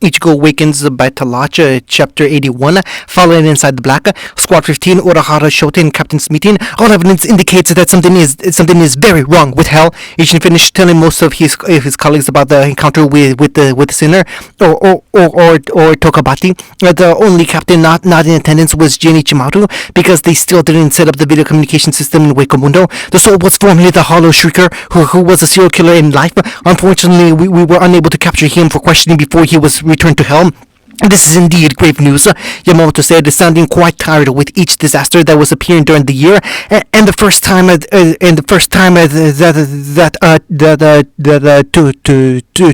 Ichigo awakens by Talacha, Chapter 81, following Inside the Black. Squad 15, Urahara, Shota, and Captain's meeting. All evidence indicates that something is very wrong with Hell. Ishin finished telling most of his colleagues about the encounter with the sinner, or Tokabati. The only captain not in attendance was Jin Ichimaru, because they still didn't set up the video communication system in Wakemundo. The soul was formerly the Hollow Shrieker, who was a serial killer in life. Unfortunately, we were unable to capture him for questioning before he was returned to Hell. This is indeed grave news, Yamamoto said, sounding quite tired with each disaster that was appearing during the year, and the first time that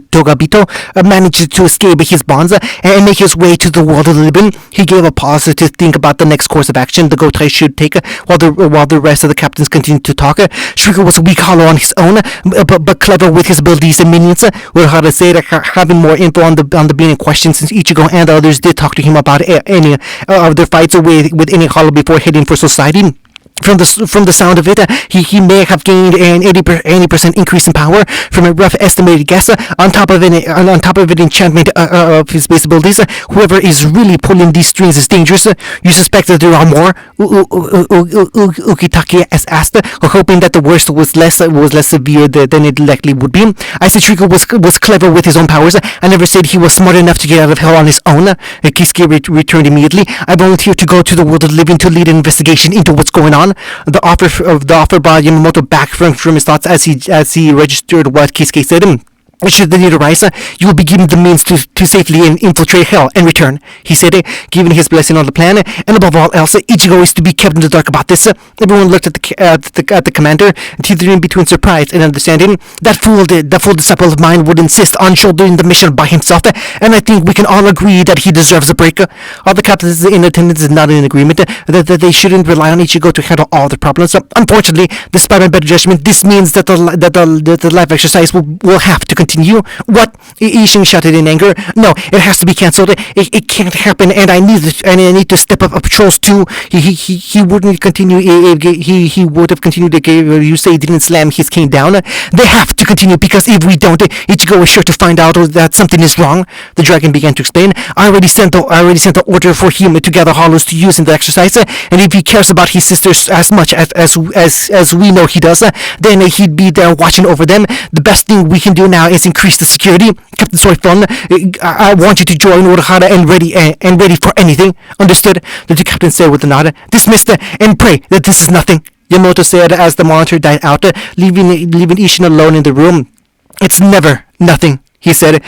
Togabito managed to escape his bonds and make his way to the world of the living. He gave a pause to think about the next course of action the Gotai should take while the rest of the captains continued to talk. Shrieker was weak hollow on his own, but clever with his abilities and minions. Urahara said, having more info on the being in question, since Ichigo and others did talk to him about any of their fights with any hollow before heading for society. From the sound of it, he may have gained an 80% increase in power from a rough estimated guess. On top of an enchantment of his base abilities, whoever is really pulling these strings is dangerous. You suspect that there are more? Ukitake asked, hoping that the worst was less severe than it likely would be. I said Shrieker was clever with his own powers. I never said he was smart enough to get out of Hell on his own. Kisuke returned immediately. I volunteered to go to the world of living to lead an investigation into what's going on. The offer brought Yamamoto back from his thoughts as he registered what Kisuke said. Should the need arise, you will be given the means to safely infiltrate Hell and return, he said, giving his blessing on the plan. And above all else, Ichigo is to be kept in the dark about this. Everyone looked at the commander, teetering between surprise and understanding. That fool disciple of mine would insist on shouldering the mission by himself, and I think we can all agree that he deserves a break. All the captains in attendance is not in agreement that they shouldn't rely on Ichigo to handle all the problems. Unfortunately, despite my better judgment, this means that the life exercise will have to continue. What? Ishin shouted in anger. No, it has to be cancelled. It can't happen, and I need to step up patrols too. He wouldn't continue. He would have continued if you say he didn't slam his cane down. They have to continue, because if we don't, Ichigo is sure to find out that something is wrong. The dragon began to explain. I already sent the order for him to gather hollows to use in the exercise, and if he cares about his sisters as much as we know he does, then he'd be there watching over them. The best thing we can do now is increase the security. Captain Soifun, I want you to join Urahara and ready for anything. Understood? The two captains said with a nod. Dismissed, and pray that this is nothing, Yamamoto said as the monitor died out, leaving Ishin alone in the room. It's never nothing, he said,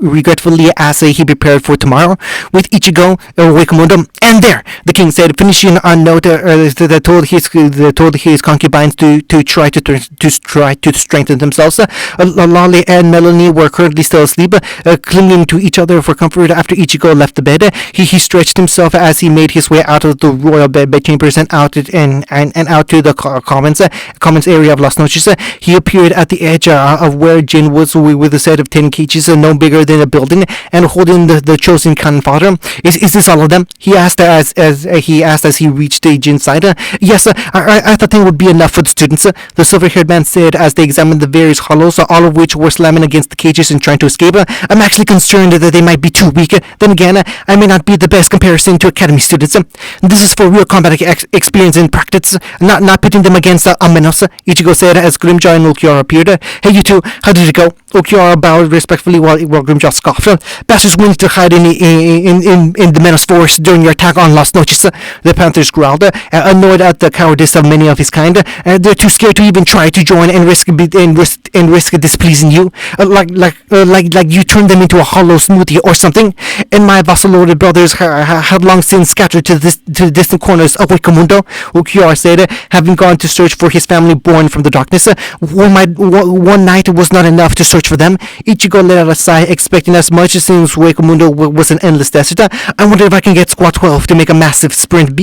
regretfully as he prepared for tomorrow with Ichigo Wakemundo. And there, the king said, finishing on note that told his concubines to try to strengthen themselves. Lolly and Melanie were currently still asleep, clinging to each other for comfort after Ichigo left the bed. He stretched himself as he made his way out of the royal bedchambers and out to the commons area of Las Noches. He appeared at the edge of where Jin was with a set of 10 cages no bigger than a building and holding the chosen cannon fodder. Is this all of them? He asked as he reached Jin's side. Yes, I thought they would be enough for the students, the silver-haired man said as they examined the various hollows, all of which were slamming against the cages and trying to escape. I'm actually concerned that they might be too weak. Then again, I may not be the best comparison to academy students. This is for real combat experience and practice, not pitting them against Amenos, Ichigo said as Grimjaw and Ulquiorra appeared. Hey, you two, how did it go? Ulquiorra bowed respectfully while Grimjaw scoffed. Bastards wanted to hide in the Menos forest during your attack on Las Noches. The Panthers growled, annoyed at the cowardice of many of his kind. They're too scared to even try to join and risk displeasing you, like you turned them into a hollow smoothie or something. And my vassal-lorded brothers had long since scattered to the distant corners of Wakamundo, Ulquiorra said, having gone to search for his family born from the darkness. One night was not enough to search for them. Ichigo let out a sigh, expecting as much since Wakamundo was an endless desert. I wonder if I can get Squad 12 to make a massive spirit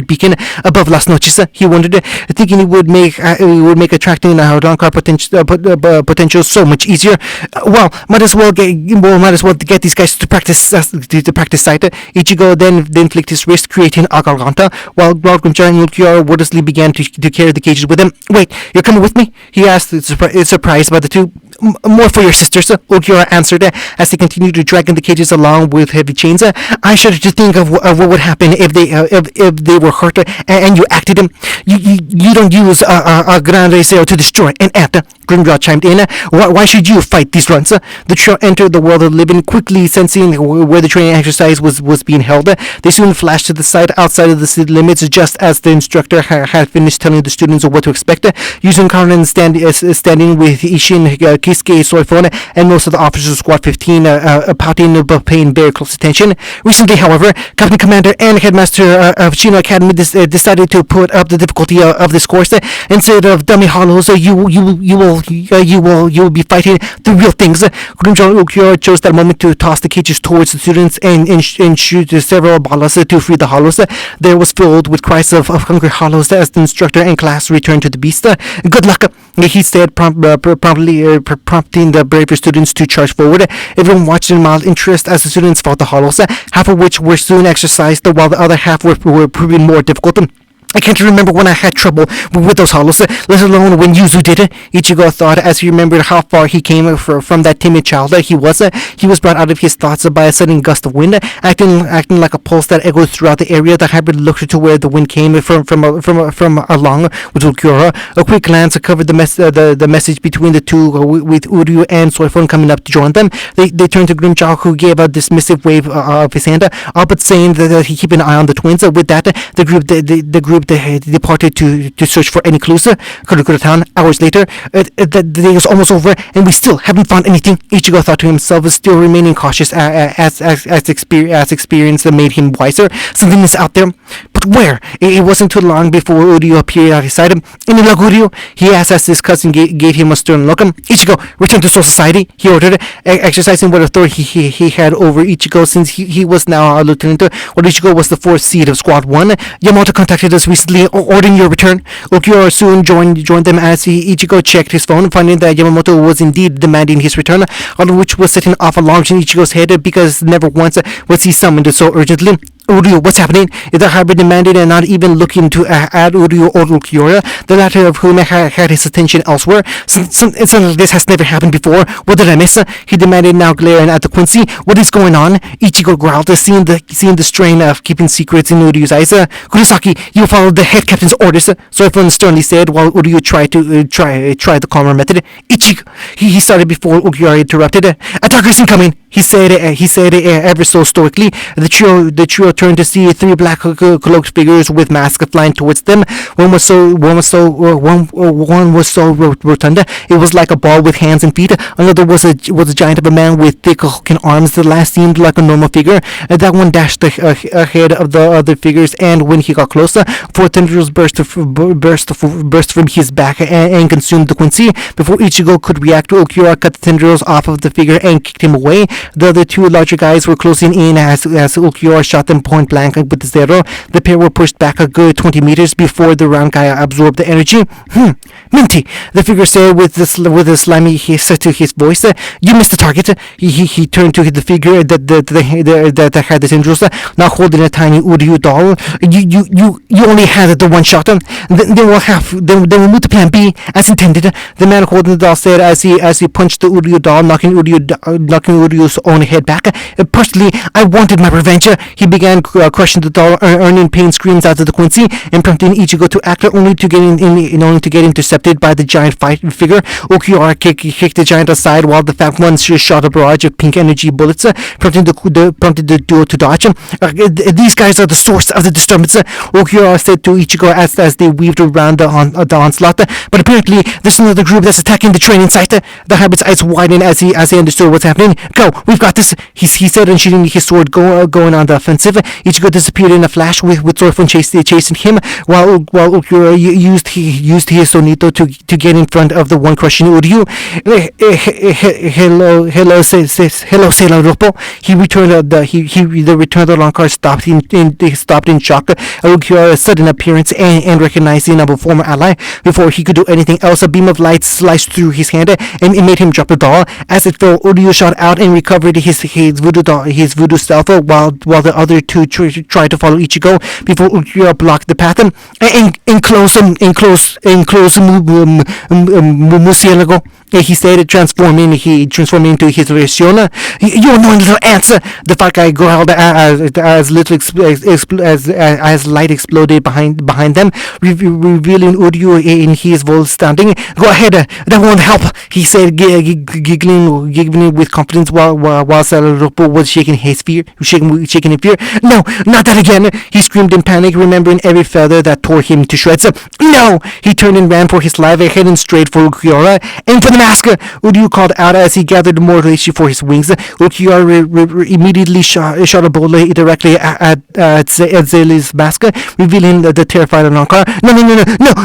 beacon above Las Noches. He wondered, thinking it would make attracting Hardoncar potential so much easier. Well, might as well get these guys to practice site. Ichigo then flicked his wrist, creating a garganta, while Grimjaw and Ulquiorra wordlessly began to carry the cages cages with him. Wait, you're coming with me? He asked, surprised by the two. More for your sisters, Ulquiorra answered as they continued to drag in the cages along with heavy chains. I shudder to think of what would happen if they were hurt and you acted them. You don't use a gran deseo to destroy an act. Grimjaw chimed in. Why should you fight these runs? The trio entered the world of living, quickly sensing where the training exercise was being held. They soon flashed to the side outside of the city limits, just as the instructor had finished telling the students what to expect. Using Carmen standing with Ishin, Kisuke, Soifone, and most of the officers of Squad 15 pouting but paying very close attention. Recently, however, Captain Commander and Headmaster of Chino Academy decided to put up the difficulty of this course. Instead of dummy hollows, you will be fighting the real things. Grimjaw Ulquiorra chose that moment to toss the cages towards the students and shoot several balls to free the hollows. There was filled with cries of hungry hollows as the instructor and class returned to the beast. Good luck, he said, prompting the braver students to charge forward. Everyone watched in mild interest as the students fought the hollows, half of which were soon exercised, while the other half were proving more difficult. I can't remember when I had trouble with those hollows, let alone when Yuzu did it, Ichigo thought as he remembered how far he came from that timid child he was. He was brought out of his thoughts by a sudden gust of wind, acting like a pulse that echoed throughout the area. The hybrid looked to where the wind came from along with Ulquiorra. A quick glance covered the message between the two, with Uryu and Soifon coming up to join them. They turned to Grimjaw, who gave a dismissive wave of his hand, all but saying that he keep an eye on the twins. With that, the group they departed to search for any clues. Kurukura town. Hours later, the day was almost over, and we still haven't found anything. Ichigo thought to himself, still remaining cautious as experience made him wiser. Something is out there, but where? It wasn't too long before Uryu appeared at his side. Any luck, Uryu? He asked as his cousin gave him a stern look. Ichigo, return to Soul Society, he ordered, exercising what authority he had over Ichigo, since he was now a lieutenant, while Ichigo was the fourth seed of Squad 1. Yamato contacted us recently, ordering your return. Ulquiorra soon joined them as Ichigo checked his phone, finding that Yamamoto was indeed demanding his return, all of which was setting off alarms in Ichigo's head, because never once was he summoned so urgently. Uryu, what's happening? The hybrid demanded, and not even looking to add Uryu or Ulquiorra, the latter of whom had his attention elsewhere. Something like this has never happened before. What did I miss? He demanded, now glaring at the Quincy. What is going on? Ichigo growled, seeing the strain of keeping secrets in Uryu's eyes. Kurosaki, you followed the head captain's orders, Soifon sternly said, while Uryu tried the calmer method. Ichigo, he started before Ulquiorra interrupted. Attackers incoming, he said ever so stoically. The trio turned to see three black cloaked figures with masks flying towards them. One was so rotund it was like a ball with hands and feet. Another was a giant of a man with thick hulking arms. The last seemed like a normal figure. That one dashed ahead of the other figures, and when he got closer, four tendrils burst from his back and consumed the Quincy. Before Ichigo could react, Ulquiorra cut the tendrils off of the figure and kicked him away. The other two larger guys were closing in as Ulquiorra shot them point blank with the zero. The pair were pushed back a good 20 meters before the round guy absorbed the energy. Minty, the figure said with a slimy hiss to his voice. You missed the target. He turned to the figure that had the tendrils, now holding a tiny Uryu doll. You only had the one shot. Then we'll move to plan B as intended. The man holding the doll said as he punched the Uryu doll, knocking Uryu's own head back. Personally, I wanted my revenge. He began crushing the doll, earning pain screams out of the Quincy, and prompting Ichigo to act, only to get intercepted by the giant figure. Ulquiorra kicked the giant aside, while the fat one shot a barrage of pink energy bullets, prompting the duo to dodge. These guys are the source of the disturbance, Ulquiorra said to Ichigo as they weaved around the onslaught. But apparently, there's another group that's attacking the training site. The hybrid's eyes widened as he understood what's happening. Go, we've got this, he said, and shooting his sword, going on the offensive. Ichigo disappeared in a flash, with Soifon chasing him, while Ulquiorra used his sonito to get in front of the one crushing Uryu. Hello, Sailor Ropo. He returned the return of the long car stopped in shock. Ulquiorra's sudden appearance and recognizing a former ally. Before he could do anything else, a beam of light sliced through his hand and it made him drop the doll. As it fell, Uryu shot out and recovered his voodoo self while the other two tried to follow Ichigo before Ulquiorra blocked the path and enclose Murcielago. He said, transforming into his version. You annoying little ants! The fat guy growled as light exploded behind them, revealing Uryu in his full standing. Go ahead, that won't help, he said, giggling with confidence while Salaropo was shaking in fear. No, not that again, he screamed in panic, remembering every feather that tore him to shreds. No! He turned and ran for his life, heading straight for Ulquiorra. Aim for the mask! Uryu called out as he gathered more reishi for his wings. Ulquiorra immediately shot a bullet directly at Zeli's mask, revealing the terrified Anankar.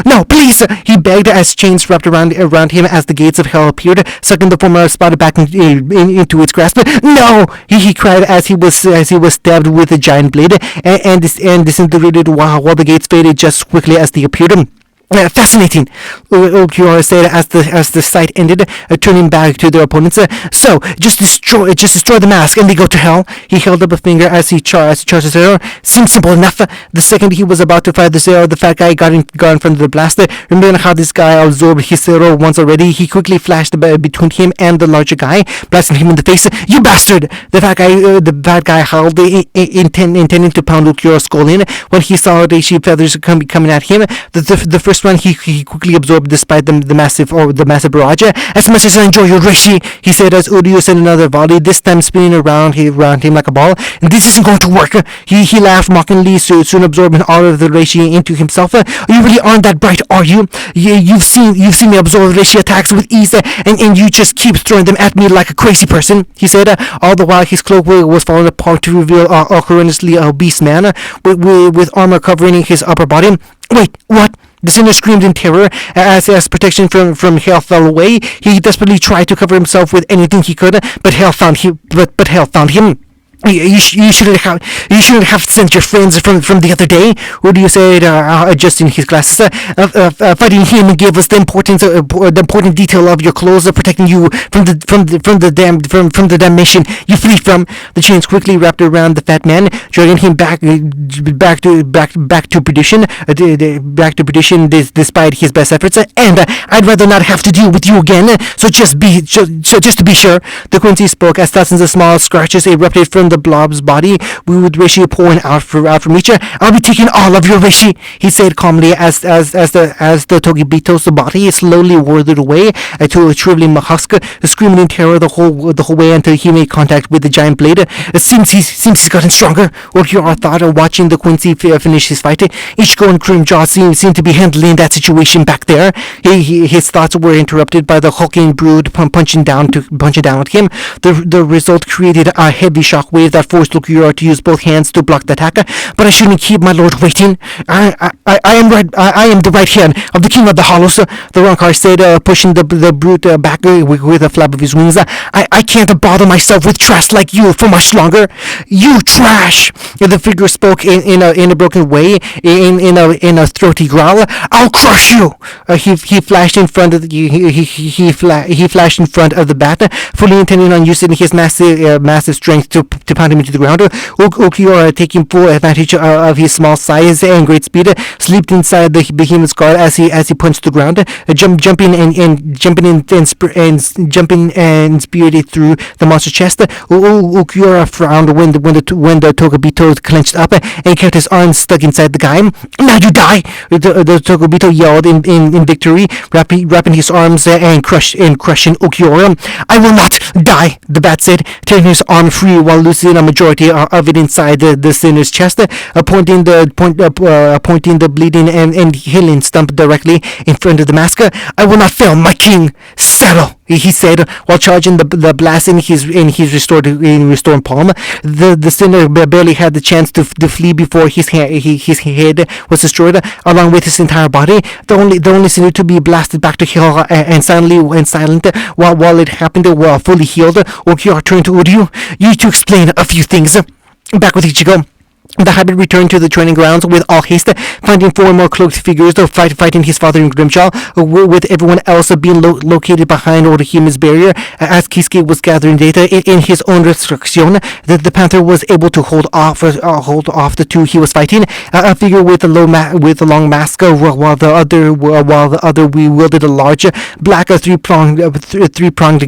No, please! He begged as chains wrapped around him as the gates of hell appeared, sucking the former spotted back into its grasp. No! He cried as he was stabbed with a giant blade and disintegrated while the gates faded just quickly as they appeared. Fascinating, Ulquiorra said as the sight ended, turning back to their opponents. So, just destroy the mask and they go to hell. He held up a finger as he charged his arrow. Seems simple enough. The second he was about to fire the arrow, the fat guy got in front of the blaster. Remembering how this guy absorbed his arrow once already, he quickly flashed between him and the larger guy, blasting him in the face. You bastard! The bad guy howled, intending to pound Ulquiorra's skull in. When he saw the sheep feathers coming at him, the first one he quickly absorbed despite the massive barrage. As much as I enjoy your reishi, he said as Uryu sent another volley, this time spinning around him like a ball. This isn't going to work. He laughed mockingly, soon absorbing all of the reishi into himself. You really aren't that bright, are you? You've seen me absorb reishi attacks with ease, and you just keep throwing them at me like a crazy person, he said, all the while his cloak was falling apart to reveal a horrendously obese man with armor covering his upper body. Wait, what? The sinner screamed in terror as protection from hell fell away. He desperately tried to cover himself with anything he could, but hell found him. You shouldn't have sent your friends from the other day. Uryu said, adjusting his glasses. Fighting him gave us the important detail of your clothes, protecting you from the damnation you flee from. The chains quickly wrapped around the fat man, dragging him back to perdition. Despite his best efforts. And I'd rather not have to deal with you again. So just to be sure, the Quincy spoke as thousands of small scratches erupted from the blob's body, with reishi pouring out from each. I'll be taking all of your reishi, he said calmly as the Togibito's body slowly withered away to a shriveling husk, screaming in terror the whole way until he made contact with the giant blade. It seems he's gotten stronger, Ulquiorra thought, watching the Quincy finish his fight. Ichigo and Grimjaw seemed to be handling that situation back there. His thoughts were interrupted by the hulking brood punching down at him. The result created a heavy shockwave that forced Ulquiorra to use both hands to block the attack. But I shouldn't keep my lord waiting. I am the right hand of the king of the hollows, the Rancor said, pushing the brute back with a flap of his wings. I can't bother myself with trash like you for much longer. You trash! The figure spoke in a broken way, in a throaty growl. I'll crush you! He flashed in front of the bat, fully intending on using his massive strength to pound him into the ground. Ulquiorra, taking full advantage of his small size and great speed, slipped inside the behemoth's guard as he punched the ground, jumping and speared it through the monster's chest. Ulquiorra frowned when the Togobito clenched up and kept his arms stuck inside the guy. Now you die! The Togobito yelled in victory, wrapping his arms and crushing Ulquiorra. I will not die, the bat said, tearing his arm free while losing a majority of it inside the sinner's chest, pointing the bleeding and healing stump directly in front of the mask. I will not fail my king. Settle, he said, while charging the blast in his restored palm. The sinner barely had the chance to flee before his head was destroyed, along with his entire body. The only sinner to be blasted back to hell and silent while it happened, fully healed. Ulquiorra turned to Uryu. You need to explain a few things. Back with Ichigo. The hybrid returned to the training grounds with all haste, finding 4 more cloaked figures fighting his father in Grimjaw, with everyone else being located behind Orihime's barrier. As Kisuke was gathering data in his own restriction, the Panther was able to hold off the two he was fighting. A figure with a long mask, while the other wielded a large black three-pronged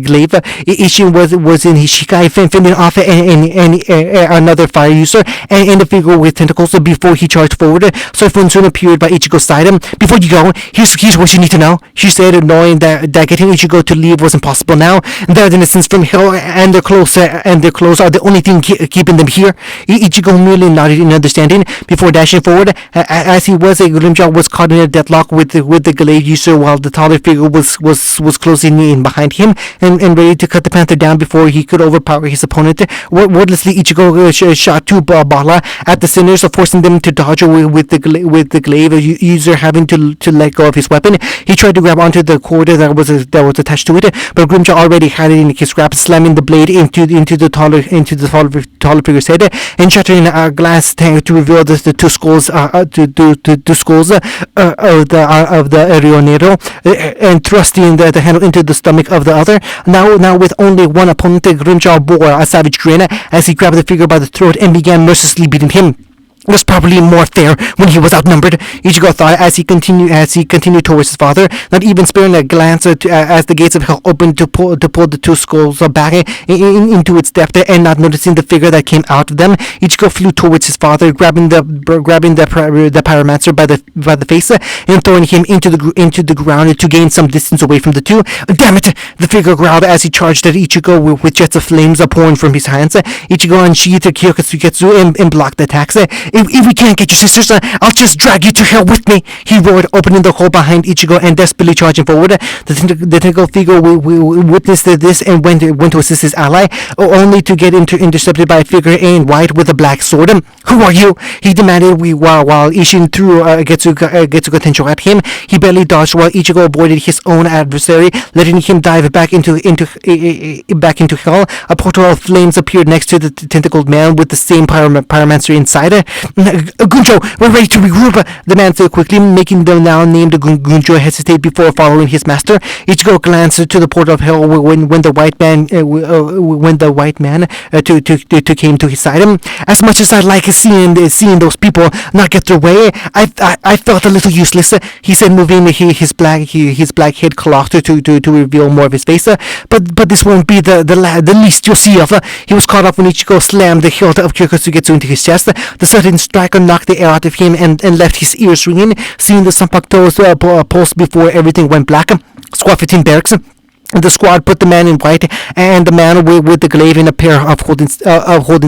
glaive. Ishin was in his shikai, fending off another fire user, and the figure with tentacles before he charged forward. Soifun soon appeared by Ichigo's side. Before you go, here's what you need to know, she said, knowing that getting Ichigo to leave was impossible now. Their innocence from hell and their clothes are the only thing keeping them here. Ichigo merely nodded in understanding before dashing forward. As he was, Grimjaw was caught in a deadlock with the glaive user, while the taller figure was closing in behind him and ready to cut the Panther down before he could overpower his opponent. Wordlessly, Ichigo shot 2 bala at the sinners, forcing them to dodge with the glaive user having to let go of his weapon. He tried to grab onto the cord that was attached to it, but Grimjaw already had it in his grasp, slamming the blade into the taller figure's head and shattering a glass tank to reveal the 2 skulls of the Rionero, and thrusting the handle into the stomach of the other. Now with only one opponent, Grimjaw bore a savage grin as he grabbed the figure by the throat and began mercilessly beating him. It was probably more fair when he was outnumbered, Ichigo thought as he continued towards his father, not even sparing a glance as the gates of hell opened to pull the 2 skulls back into its depth, and not noticing the figure that came out of them. Ichigo flew towards his father, grabbing the pyromancer by the face and throwing him into the ground to gain some distance away from the two. Damn it! The figure growled as he charged at Ichigo with jets of flames pouring from his hands. Ichigo unsheathed Kyokutsuketsu and blocked the attacks. If we can't get your sisters, I'll just drag you to hell with me, he roared, opening the hole behind Ichigo and desperately charging forward. The tentacle figure witnessed this and went to assist his ally, only to get intercepted by a figure in white with a black sword. Who are you? He demanded while Ishin threw Getsuga Tensho at him. He barely dodged while Ichigo avoided his own adversary, letting him dive back into hell. A portal of flames appeared next to the tentacled man with the same pyromancer inside. Gunjo, we're ready to regroup, the man said quickly, making the now named Gunjo hesitate before following his master. Ichigo glanced to the portal of hell when the white man came to his side. As much as I like seeing those people not get their way, I felt a little useless, he said, moving his black head cloth to reveal more of his face. But this won't be the least you'll see of. He was caught up when Ichigo slammed the hilt of Kyokusugetsu into his chest. The sudden strike knocked the air out of him and left his ears ringing. Seeing the Sanpakuto's pulse before everything went black. Squad 15 barracks. The squad put the man in white and the man with the glaive in a pair of holding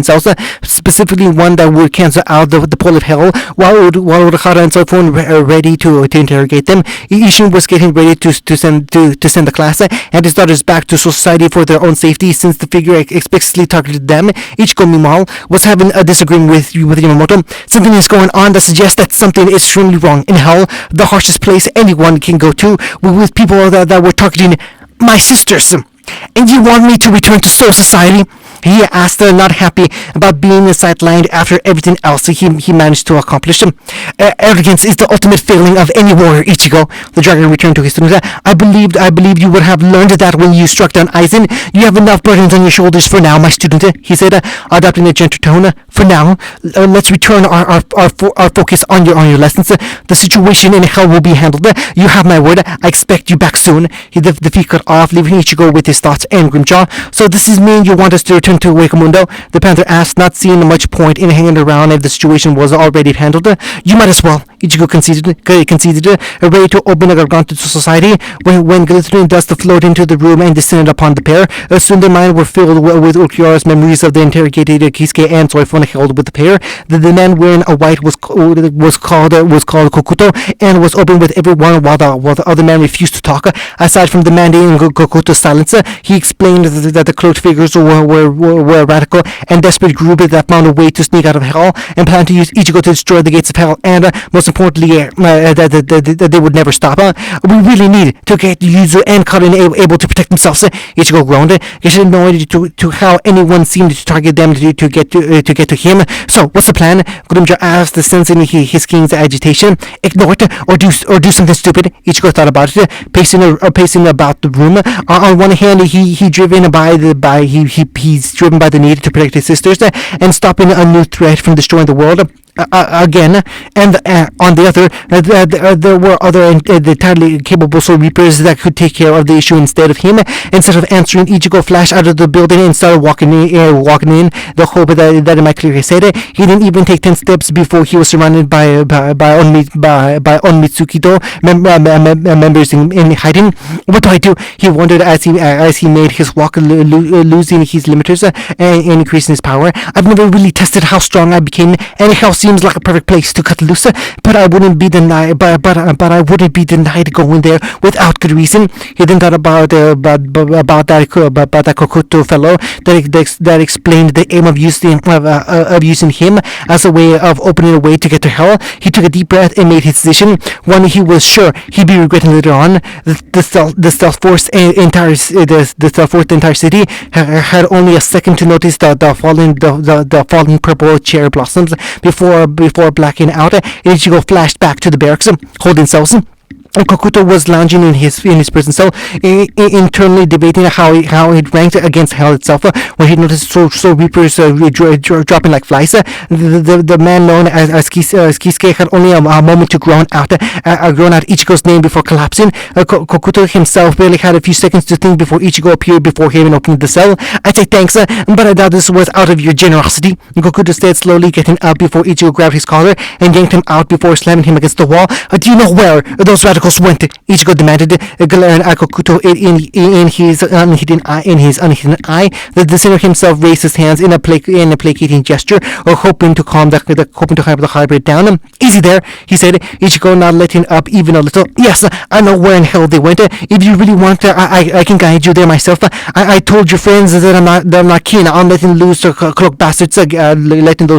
cells, specifically one that would cancel out the pull of hell, while Urahara and Soifun were ready to interrogate them. Ishin was getting ready to send the class and his daughters back to society for their own safety, since the figure explicitly targeted them. Ichigo, meanwhile, was having a disagreement with Yamamoto. Something is going on that suggests that something is extremely wrong. In hell, the harshest place anyone can go to, with people that were targeting my sisters. And you want me to return to Soul Society? He asked, not happy about being sidelined after everything else he managed to accomplish. Arrogance is the ultimate failing of any warrior, Ichigo. The dragon returned to his student. I believed you would have learned that when you struck down Aizen. You have enough burdens on your shoulders for now, my student, he said, adopting a gentle tone. For now, let's return our focus on your lessons. The situation in hell will be handled. You have my word. I expect you back soon. The feet cut off, leaving Ichigo with his thoughts and Grimjaw. So this is mean you want us to return to Wakamundo? The Panther asked, not seeing much point in hanging around if the situation was already handled. You might as well, Ichigo conceded, ready to open a garganta to society, when glittering dust flowed into the room and descended upon the pair. Soon their minds were filled with Ulquiorra's memories of the interrogated Kisuke and Soifun held with the pair. The man wearing a white was called Kokuto and was open with everyone, while the other man refused to talk. Aside from demanding Kokuto's silence, he explained that the cloaked figures were were a radical and desperate group that found a way to sneak out of hell and planned to use Ichigo to destroy the gates of hell, and most importantly, that they would never stop. We really need to get Yuzu and Karin able to protect themselves. Ichigo groaned. He had no idea to how anyone seemed to target them to get to him. So, what's the plan? Gurumja asked, sensing his king's agitation. Ignore it or do something stupid. Ichigo thought about it, pacing about the room. On one hand, he's driven by the need to protect his sisters and stopping a new threat from destroying the world. Again, and on the other, there were other entirely capable Soul Reapers that could take care of the issue instead of him. Instead of answering, Ichigo flashed out of the building and started walking in, the hope that it might clear his head. He didn't even take 10 steps before he was surrounded by Onmitsukido members in hiding. What do I do? He wondered as he made his walk, losing his limiters and increasing his power. I've never really tested how strong I became, and hell seems like a perfect place to cut loose. But I wouldn't be denied. But I wouldn't be denied going there without good reason. He then thought about that Kokuto fellow that explained the aim of using him as a way of opening a way to get to hell. He took a deep breath and made his decision, one he was sure he'd be regretting later on. The stealth force the entire city had only a second to notice the fallen purple cherry blossoms before blacking out. Ichigo flashed back to the barracks, holding cells. Kokuto was lounging in his prison cell, internally debating how it ranked against hell itself, when he noticed Soul Reapers dropping like flies. The man known as Kisuke had only a moment to groan out Ichigo's name before collapsing. Kokuto himself barely had a few seconds to think before Ichigo appeared before him and opened the cell. "I'd say thanks, but I doubt this was out of your generosity." Kokuto said, slowly getting up before Ichigo grabbed his collar and yanked him out before slamming him against the wall. "Do you know where those radicals went?" Ichigo demanded, glaring at Kokuto in his unhidden eye. The sinner himself raised his hands in a placating gesture, hoping to calm the heartbeat down. "Easy there," he said. Ichigo not letting up even a little. "Yes, I know where in hell they went. If you really want, I can guide you there myself. I told your friends that I'm not keen on letting those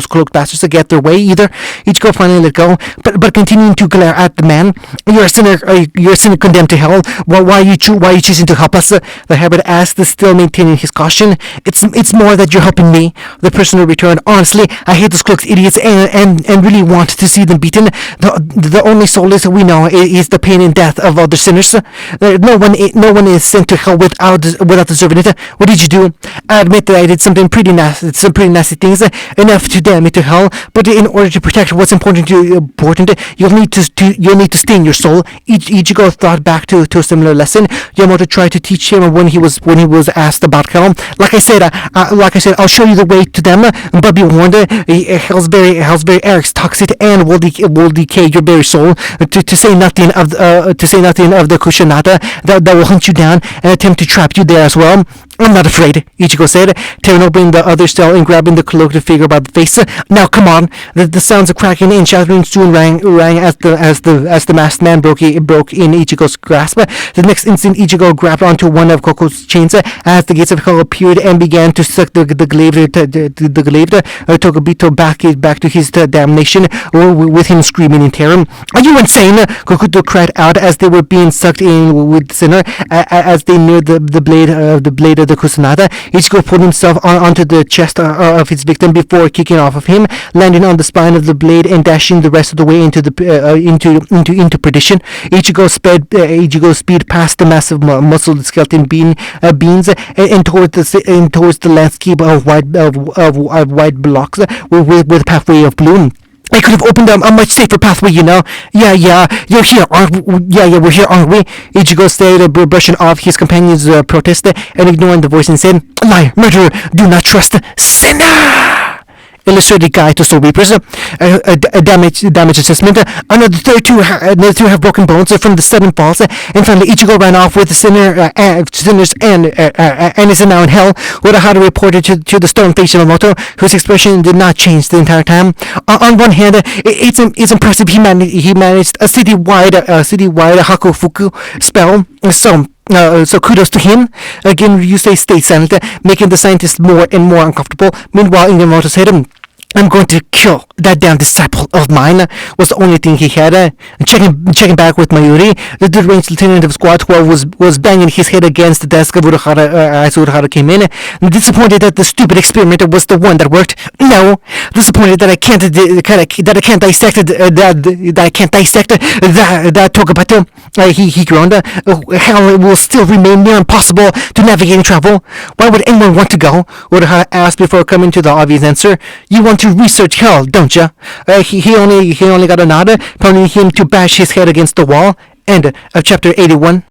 cloak bastards get their way either." Ichigo finally let go, but continuing to glare at the man. You're a sinner condemned to hell. Why are you choosing to help us?" The hermit asked, still maintaining his caution. It's more that you're helping me," the prisoner returned. "Honestly, I hate those cloaks idiots and really want to see them beaten. The only solace we know is the pain and death of other sinners. No one is sent to hell without deserving it. What did you do?" "I admit that I did some pretty nasty things, enough to damn me to hell. But in order to protect what's important, you'll need to sting your soul." Ichigo thought back to a similar lesson Yamato tried to teach him when he was asked about hell. Like I said, I'll show you the way to them, but be warned, hell's very Eric's toxic and will decay your very soul. To say nothing of the Kushanata that will hunt you down and attempt to trap you there as well. "I'm not afraid," Ichigo said, tearing open the other cell and grabbing the cloaked figure by the face. "Now come on!" The sounds of cracking and shattering soon rang as the masked man broke in Ichigo's grasp. The next instant, Ichigo grabbed onto one of Koko's chains as the gates of hell appeared and began to suck the glaive Tokubito back to his damnation, with him screaming in terror. "Are you insane?" Kokuto cried out as they were being sucked in with Sinner. As they neared the blade of the Kusanada, Ichigo pulled himself onto the chest of his victim before kicking off of him, landing on the spine of the blade and dashing the rest of the way into perdition. Ichigo speed past the massive muscled skeleton beings and towards the landscape of white blocks with a pathway of blue. "I could have opened a much safer pathway, you know." Yeah, you're here, we're here, aren't we?" Ichigo said, brushing off his companion's protest and ignoring the voice and said, "Lie, murderer, do not trust, sinner!" Illustrated Guide to Soul Reapers. A damage assessment. The two have broken bones from the sudden falls, and finally Ichigo ran off with the sinners and is now in hell. Urahara reported to the stone-faced Yamamoto, whose expression did not change the entire time. On one hand, it's impressive he managed a citywide Hakufuku spell. So So kudos to him. Again, Ryusei stayed silent, making the scientist more and more uncomfortable. Meanwhile, Inamoto said, I'm going to kill that damn disciple of mine, was the only thing he had. Checking back with Mayuri, the deranged lieutenant of Squad 12 was banging his head against the desk of Urahara as Urahara came in, disappointed that the stupid experiment was the one that worked. No, disappointed that I can't dissect that Togabato. He groaned. Hell, it will still remain near impossible to navigate and travel. Why would anyone want to go? Urahara asked before coming to the obvious answer. You want to research hell, don't ya? He only got a nod, prompting him to bash his head against the wall. End of chapter 81.